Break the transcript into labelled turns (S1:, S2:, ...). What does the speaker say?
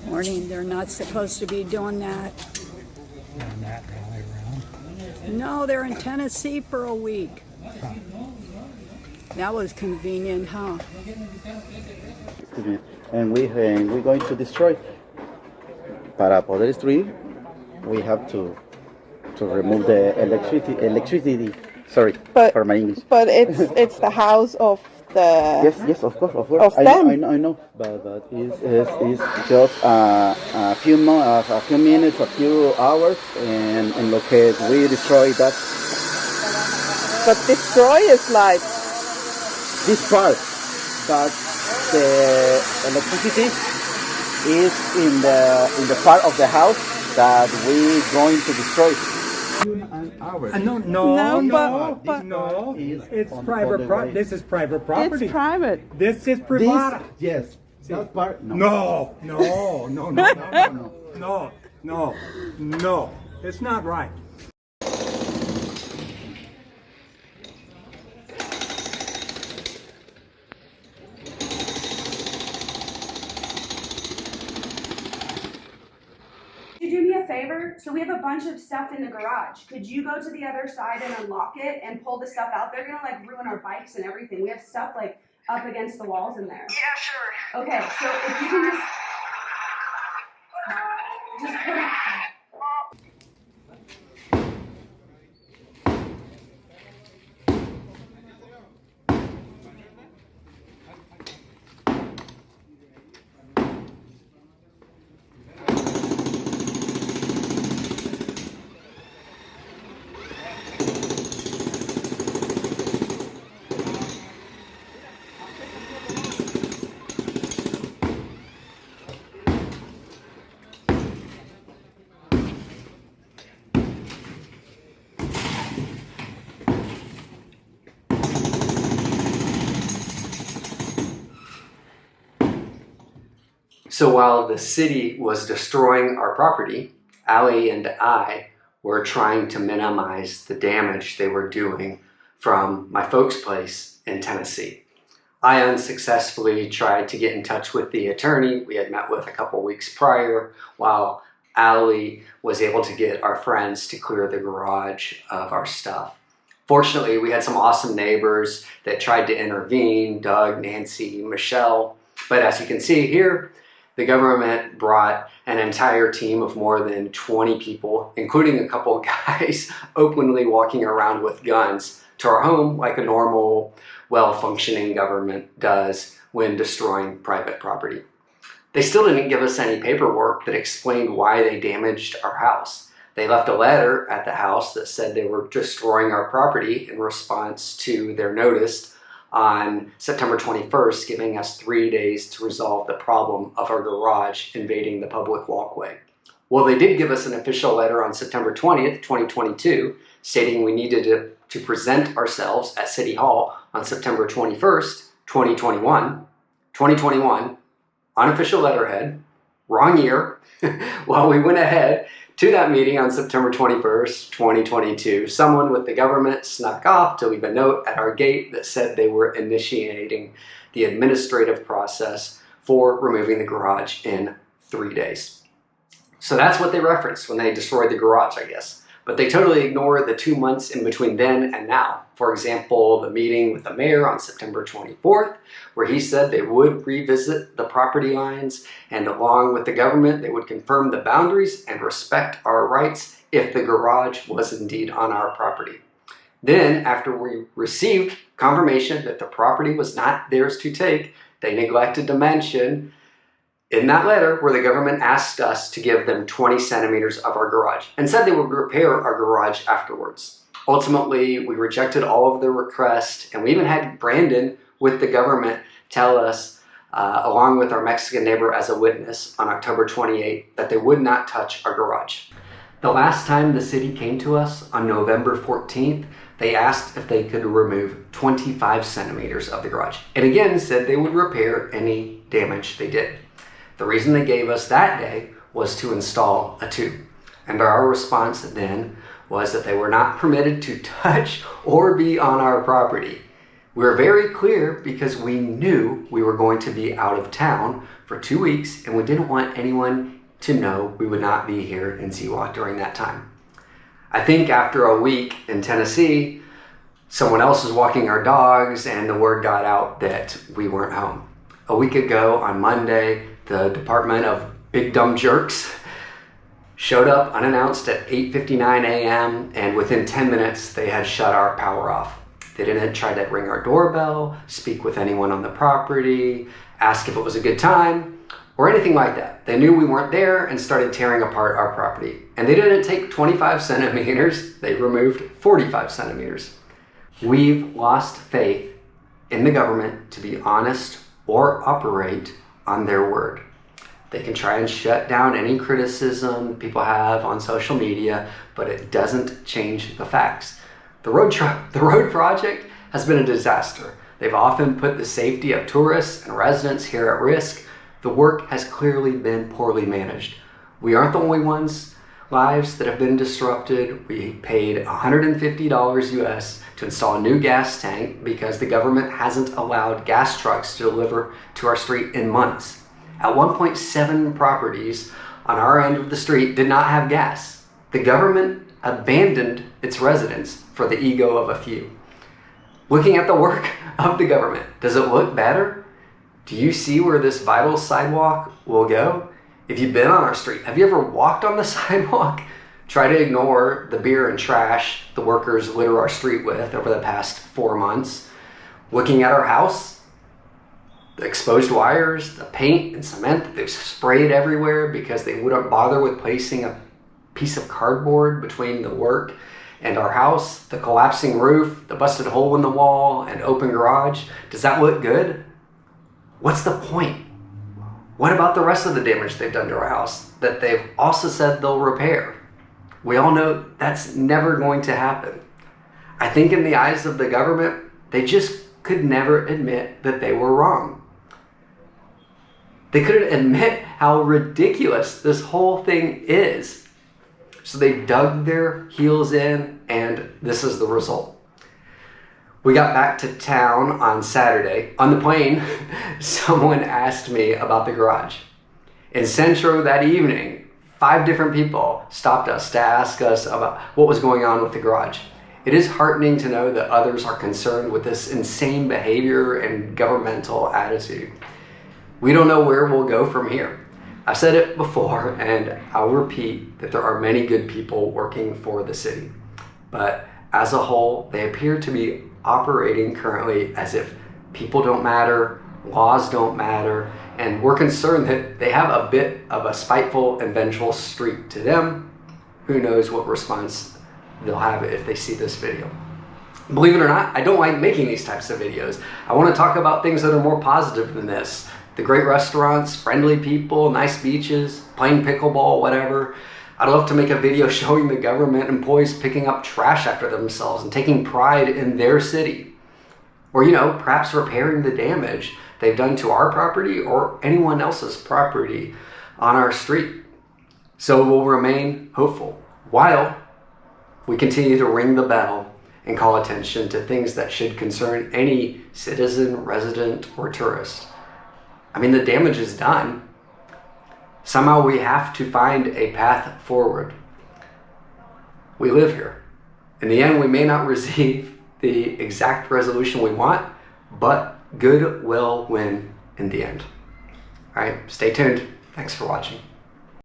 S1: Morning, they're not supposed to be doing that.
S2: And that rally around.
S1: No, they're in Tennessee for a week.
S2: Huh.
S1: That was convenient, huh?
S3: Excuse me. And we're going to destroy. Para poder destruir, we have to remove the electricity. Sorry for my English.
S4: But it's the house of the
S3: Yes, of course.
S4: of
S3: I
S4: them.
S3: I know. But it's just a few minutes, a few hours, and look, we destroy that
S4: But destroy is like
S3: this part. But the electricity is in the part of the house that we're going to destroy.
S2: No. It's private property. This is private property.
S4: it's private.
S2: This is private.
S3: Yes, that part.
S2: No. No. It's not right.
S5: Could you do me a favor? So we have a bunch of stuff in the garage. Could you go to the other side and unlock it and pull the stuff out? They're gonna like ruin our bikes and everything. We have stuff like up against the walls in there.
S6: Yeah, sure.
S5: Okay, so if you can just put it.
S7: So while the city was destroying our property, Allie and I were trying to minimize the damage they were doing from my folks' place in Tennessee. I unsuccessfully tried to get in touch with the attorney we had met with a couple weeks prior, while Allie was able to get our friends to clear the garage of our stuff. Fortunately, we had some awesome neighbors that tried to intervene, Doug, Nancy, Michelle, but as you can see here, the government brought an entire team of more than 20 people, including a couple of guys openly walking around with guns, to our home like a normal, well-functioning government does when destroying private property. They still didn't give us any paperwork that explained why they damaged our house. They left a letter at the house that said they were destroying our property in response to their notice on September 21st, giving us 3 days to resolve the problem of our garage invading the public walkway. Well, they did give us an official letter on September 20th, 2022, stating we needed to present ourselves at City Hall on September 21st, 2021, unofficial letterhead, wrong year. While we went ahead to that meeting on September 21st, 2022, someone with the government snuck off to leave a note at our gate that said they were initiating the administrative process for removing the garage in 3 days. So that's what they referenced when they destroyed the garage, I guess. But they totally ignored the 2 months in between then and now. For example, the meeting with the mayor on September 24th, where he said they would revisit the property lines, and along with the government, they would confirm the boundaries and respect our rights if the garage was indeed on our property. Then, after we received confirmation that the property was not theirs to take, they neglected to mention in that letter where the government asked us to give them 20 centimeters of our garage and said they would repair our garage afterwards. Ultimately, we rejected all of their requests, and we even had Brandon with the government tell us, along with our Mexican neighbor as a witness on October 28th, that they would not touch our garage. The last time the city came to us on November 14th, they asked if they could remove 25 centimeters of the garage, and again said they would repair any damage they did. The reason they gave us that day was to install a tube. And our response then was that they were not permitted to touch or be on our property. We were very clear because we knew we were going to be out of town for 2 weeks and we didn't want anyone to know we would not be here in Zihua during that time. I think after a week in Tennessee, someone else was walking our dogs and the word got out that we weren't home. A week ago on Monday, the Department of Big Dumb Jerks showed up unannounced at 8:59 a.m. and within 10 minutes they had shut our power off. They didn't try to ring our doorbell, speak with anyone on the property, ask if it was a good time, or anything like that. They knew we weren't there and started tearing apart our property. And they didn't take 25 centimeters, they removed 45 centimeters. We've lost faith in the government to be honest or operate on their word. They can try and shut down any criticism people have on social media, but it doesn't change the facts. The road project has been a disaster. They've often put the safety of tourists and residents here at risk. The work has clearly been poorly managed. We aren't the only lives that have been disrupted. We paid $150 US to install a new gas tank because the government hasn't allowed gas trucks to deliver to our street in months. At 1.7 properties on our end of the street did not have gas. The government abandoned its residents for the ego of a few. Looking at the work of the government, does it look better? Do you see where this vital sidewalk will go? If you've been on our street, have you ever walked on the sidewalk? Try to ignore the beer and trash the workers litter our street with over the past 4 months. Looking at our house, the exposed wires, the paint and cement that they've sprayed everywhere because they wouldn't bother with placing a piece of cardboard between the work and our house, the collapsing roof, the busted hole in the wall, and open garage. Does that look good? What's the point? What about the rest of the damage they've done to our house that they've also said they'll repair? We all know that's never going to happen. I think in the eyes of the government, they just could never admit that they were wrong. They couldn't admit how ridiculous this whole thing is. So they dug their heels in, and this is the result. We got back to town on Saturday. On the plane, someone asked me about the garage. In Centro that evening, 5 different people stopped us to ask us about what was going on with the garage. It is heartening to know that others are concerned with this insane behavior and governmental attitude. We don't know where we'll go from here. I've said it before, and I'll repeat that there are many good people working for the city. But as a whole, they appear to be operating currently as if people don't matter, laws don't matter, and we're concerned that they have a bit of a spiteful and vengeful streak to them. Who knows what response they'll have if they see this video. Believe it or not, I don't like making these types of videos. I want to talk about things that are more positive than this. The great restaurants, friendly people, nice beaches, playing pickleball, whatever. I'd love to make a video showing the government employees picking up trash after themselves and taking pride in their city. Or, you know, perhaps repairing the damage they've done to our property or anyone else's property on our street. So we'll remain hopeful while we continue to ring the bell and call attention to things that should concern any citizen, resident, or tourist. I mean, the damage is done. Somehow we have to find a path forward. We live here. In the end, we may not receive the exact resolution we want, but good will win in the end. All right, stay tuned. Thanks for watching.